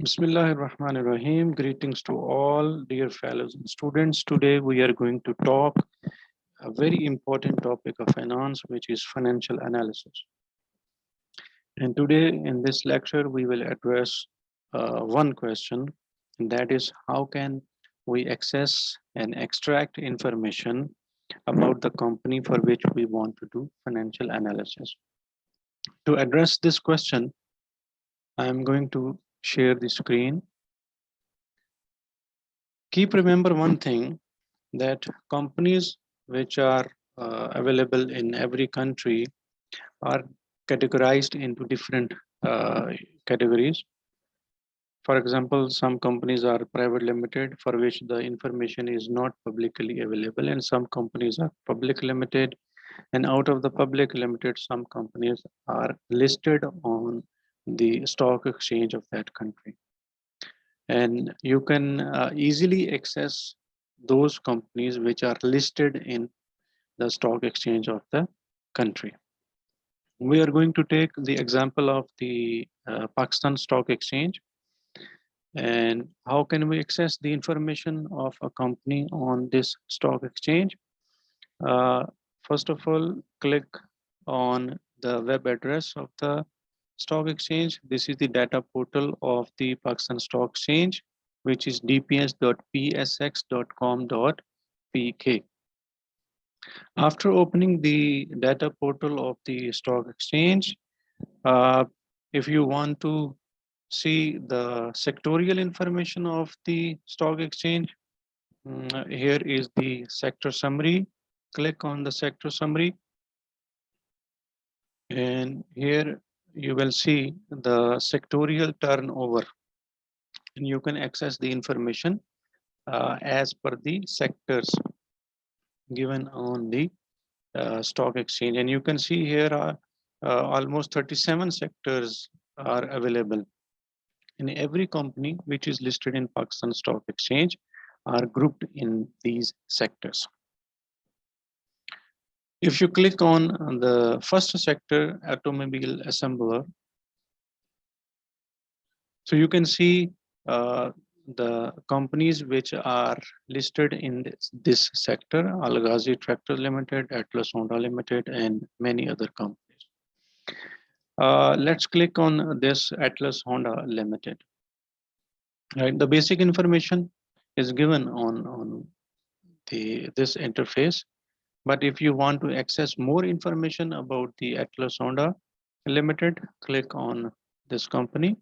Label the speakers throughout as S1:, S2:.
S1: Bismillahirrahmanirrahim. Greetings to all dear fellows and students. Today we are going to talk a very important topic of finance, which is financial analysis. And today in this lecture, we will address one question, and that is how can we access and extract information about the company for which we want to do financial analysis. To address this question, I am going to share the screen. Keep remember one thing, that companies which are available in every country are categorized into different categories. For example, some companies are private limited, for which the information is not publicly available, and some companies are public limited, and out of the public limited, some companies are listed on the stock exchange of that country. And you can easily access those companies which are listed in the stock exchange of the country. We are going to take the example of the Pakistan Stock Exchange. And how can we access the information of a company on this stock exchange? Uh, First of all, click on the web address of the stock exchange. This is the data portal of the Pakistan Stock Exchange, which is dps.psx.com.pk. After opening the data portal of the stock exchange, if you want to see the sectorial information of the stock exchange, here is the sector summary. Click on the sector summary, and here you will see the sectorial turnover, and you can access the information as per the sectors given on the stock exchange. And you can see here are almost 37 sectors are available. And every company which is listed in Pakistan Stock Exchange are grouped in these sectors. If you click on the first sector, automobile assembler, so you can see the companies which are listed in this sector: Al Ghazi Tractor Limited, Atlas Honda Limited, and many other companies. Let's click on this Atlas Honda Limited. Right, the basic information is given on this interface. But if you want to access more information about the Atlas Honda Limited, click on this company.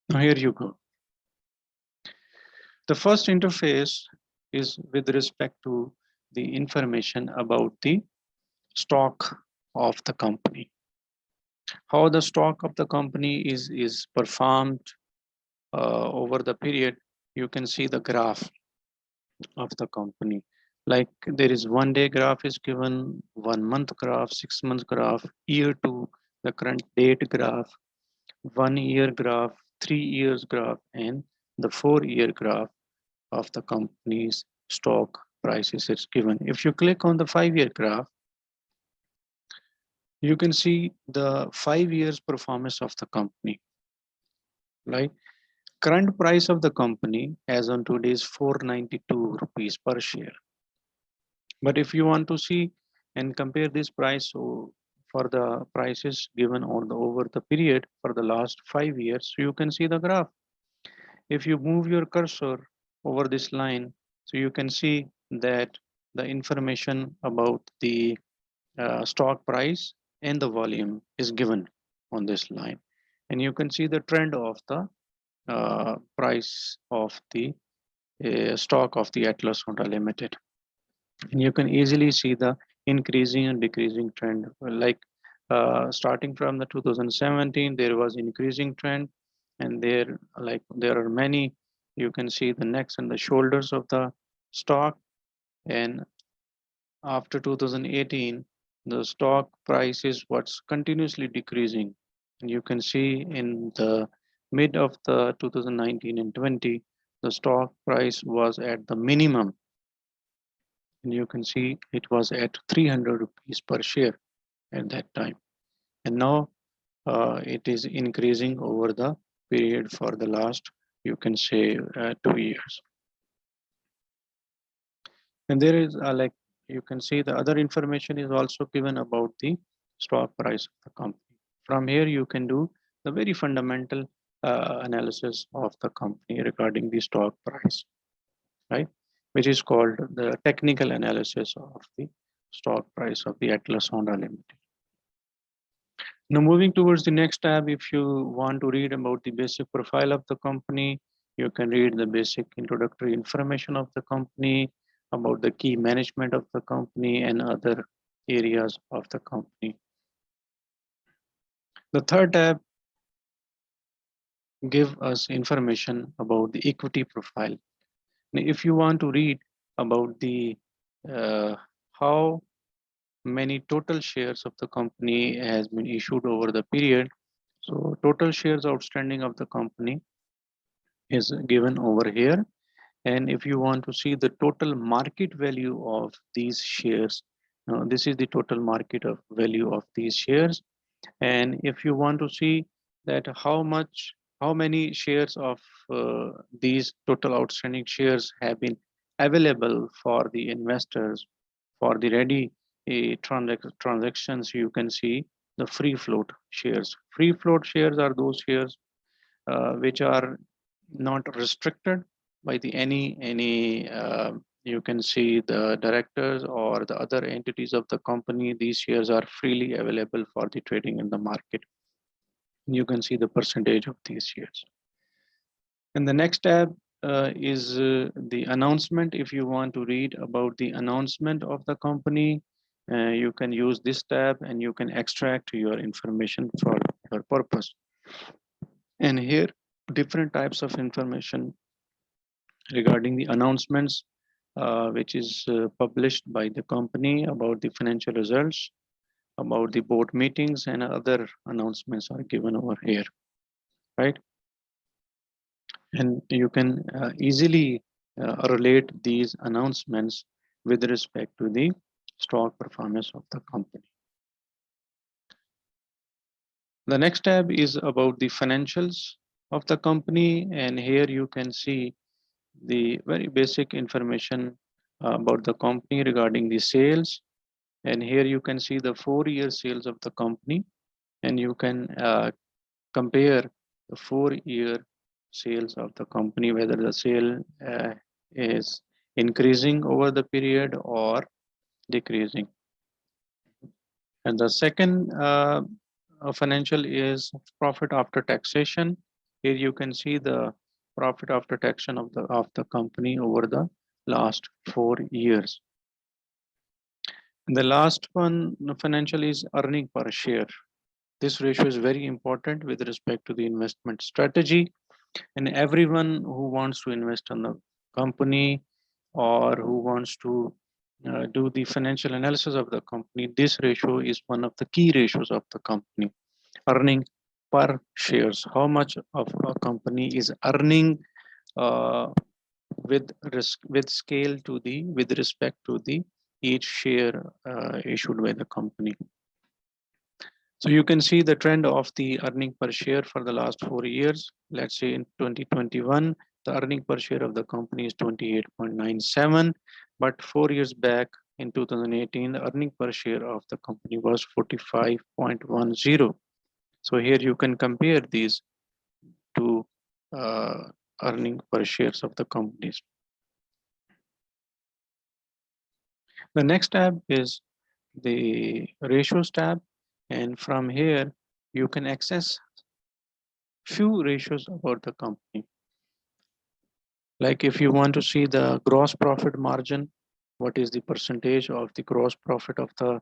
S1: Now here you go. The first interface is with respect to the information about the stock of the company. How the stock of the company is performed over the period. You can see the graph of the company. Like there is 1 day graph is given, 1 month graph, 6 month graph, year to the current date graph, 1 year graph, 3 years graph, and the 4-year graph of the company's stock prices is given. If you click on the 5-year graph, you can see the 5 years performance of the company. Right? Current price of the company as on today is 492 rupees per share. But if you want to see and compare this price for the prices given on over the period for the last 5 years, so you can see the graph. If you move your cursor over this line, so you can see that the information about the stock price and the volume is given on this line. And you can see the trend of the price of the stock of the Atlas Honda Limited. And you can easily see the increasing and decreasing trend. Like starting from the 2017, there was increasing trend, and there are many. You can see the necks and the shoulders of the stock, and after 2018, the stock price is what's continuously decreasing. And you can see in the mid of the 2019 and 20, the stock price was at the minimum, and you can see it was at 300 rupees per share at that time. And now it is increasing over the period for the last, you can say, 2 years. And there is like you can see the other information is also given about the stock price of the company. From here you can do the very fundamental analysis of the company regarding the stock price, right, which is called the technical analysis of the stock price of the Atlas Honda Limited. Now moving towards the next tab, if you want to read about the basic profile of the company, you can read the basic introductory information of the company, about the key management of the company and other areas of the company. The third tab give us information about the equity profile. Now, if you want to read about the how many total shares of the company has been issued over the period, so total shares outstanding of the company is given over here. And if you want to see the total market value of these shares, this is the total market of value of these shares. And if you want to see that how many shares of these total outstanding shares have been available for the investors for the ready transactions, you can see the free float shares. Free float shares are those shares which are not restricted by the any you can see the directors or the other entities of the company. These shares are freely available for the trading in the market. You can see the percentage of these shares. And the next tab is the announcement. If you want to read about the announcement of the company, you can use this tab and you can extract your information for your purpose. And here different types of information regarding the announcements which is published by the company about the financial results, about the board meetings, and other announcements are given over here, right? And you can easily relate these announcements with respect to the stock performance of the company. The next tab is about the financials of the company, and here you can see the very basic information about the company regarding the sales. And here you can see the 4-year sales of the company, and you can compare the 4-year sales of the company, whether the sale is increasing over the period or decreasing. And the second financial is profit after taxation. Here you can see the profit after taxation of the company over the last 4 years. And the last one, financial, is earning per share. This ratio is very important with respect to the investment strategy, and everyone who wants to invest in the company or who wants to do the financial analysis of the company, this ratio is one of the key ratios of the company. Earning per shares, how much of a company is earning with scale to the with respect to the each share issued by the company. So you can see the trend of the earning per share for the last 4 years. Let's say in 2021, the earning per share of the company is 28.97, but 4 years back in 2018, the earning per share of the company was 45.10. So here you can compare these two earning per shares of the companies. The next tab is the ratios tab, and from here you can access few ratios about the company. Like if you want to see the gross profit margin, what is the percentage of the gross profit of the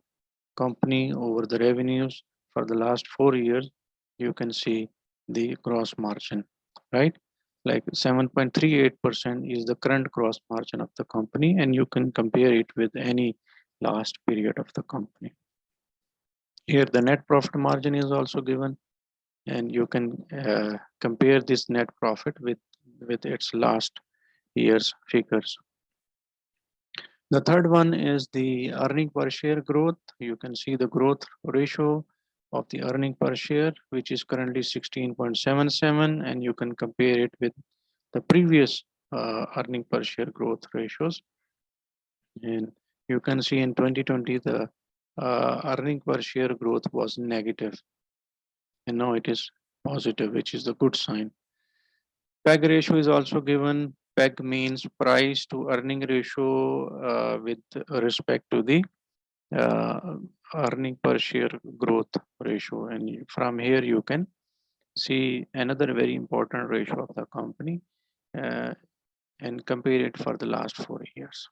S1: company over the revenues for the last 4 years, you can see the gross margin, right? Like 7.38% is the current gross margin of the company, and you can compare it with any last period of the company. Here the net profit margin is also given, and you can compare this net profit with its last year's figures. The third one is the earning per share growth. You can see the growth ratio of the earning per share, which is currently 16.77, and you can compare it with the previous earning per share growth ratios. And you can see in 2020 the earning per share growth was negative, and now it is positive, which is the good sign. PEG ratio is also given. PEG means price to earning ratio with respect to the uh, earning per share growth ratio, and from here you can see another very important ratio of the company uh, and compare it for the last 4 years.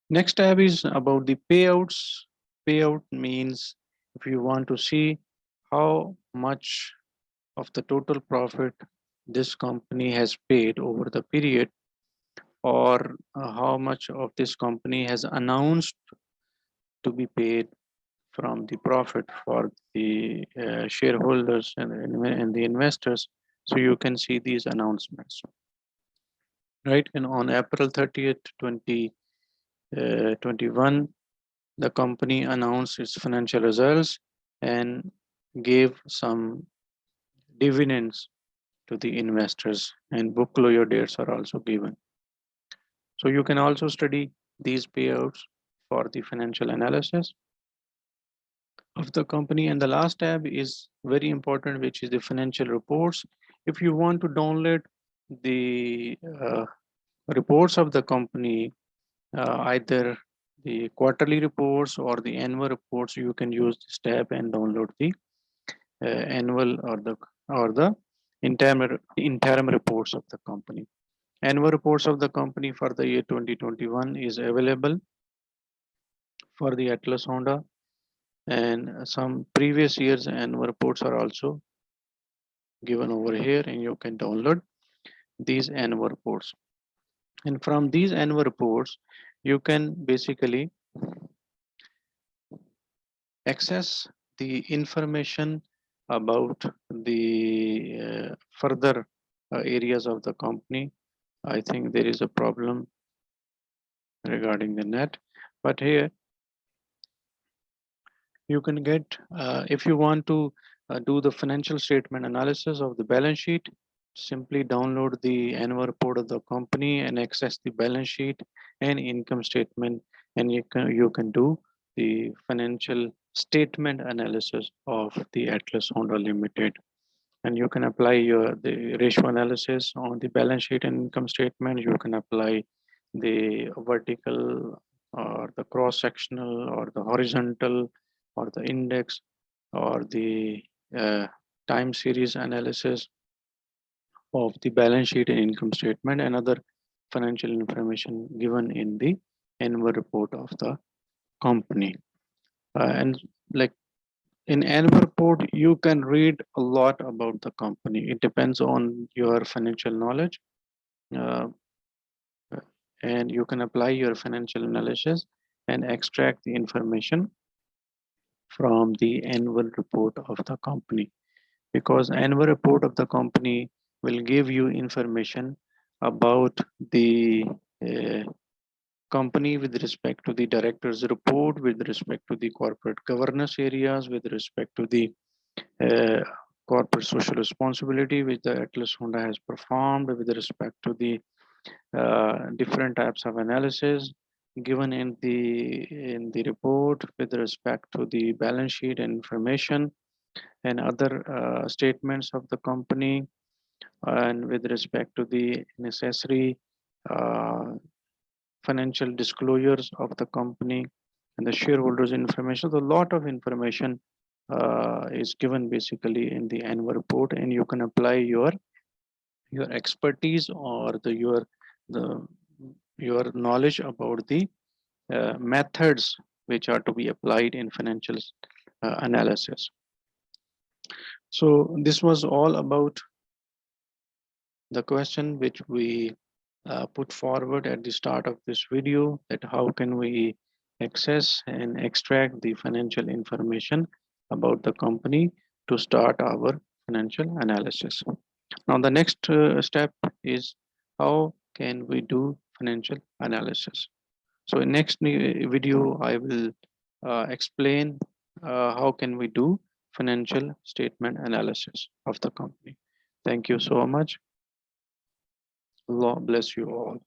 S1: Next tab is about the payouts. Payout means if you want to see how much of the total profit this company has paid over the period, or how much of this company has announced to be paid from the profit for the shareholders and the investors. So you can see these announcements, right? And on April 30th, 2021, the company announced its financial results and gave some dividends to the investors, and book closure dates are also given. So you can also study these payouts for the financial analysis of the company. And the last tab is very important, which is the financial reports. If you want to download the reports of the company, either the quarterly reports or the annual reports, you can use this tab and download the annual or the interim reports of the company. Annual reports of the company for the year 2021 is available for the Atlas Honda, and some previous years annual reports are also given over here, and you can download these annual reports. And from these annual reports, you can basically access the information about the further areas of the company. I think there is a problem regarding the net, but here you can get, if you want to do the financial statement analysis of the balance sheet, simply download the annual report of the company and access the balance sheet and income statement, and you can do the financial statement analysis of the Atlas Honda Limited. And you can apply the ratio analysis on the balance sheet and income statement. You can apply the vertical or the cross sectional or the horizontal or the index or the uh, time series analysis of the balance sheet and income statement and other financial information given in the annual report of the company. And like in annual report, you can read a lot about the company. It depends on your financial knowledge, uh, and you can apply your financial analysis and extract the information from the annual report of the company, because annual report of the company will give you information about the uh, company with respect to the director's report, with respect to the corporate governance areas, with respect to the uh, corporate social responsibility which the Atlas Honda has performed, with respect to the different types of analysis given in the report, with respect to the balance sheet and information and other statements of the company, and with respect to the necessary uh, financial disclosures of the company and the shareholders information. So a lot of information is given basically in the annual report, and you can apply your expertise or the your knowledge about the methods which are to be applied in financial analysis. So this was all about the question which we put forward at the start of this video, that how can we access and extract the financial information about the company to start our financial analysis. Now the next step is how can we do financial analysis. So in next video I will explain how can we do financial statement analysis of the company. Thank you so much. Allah bless you all.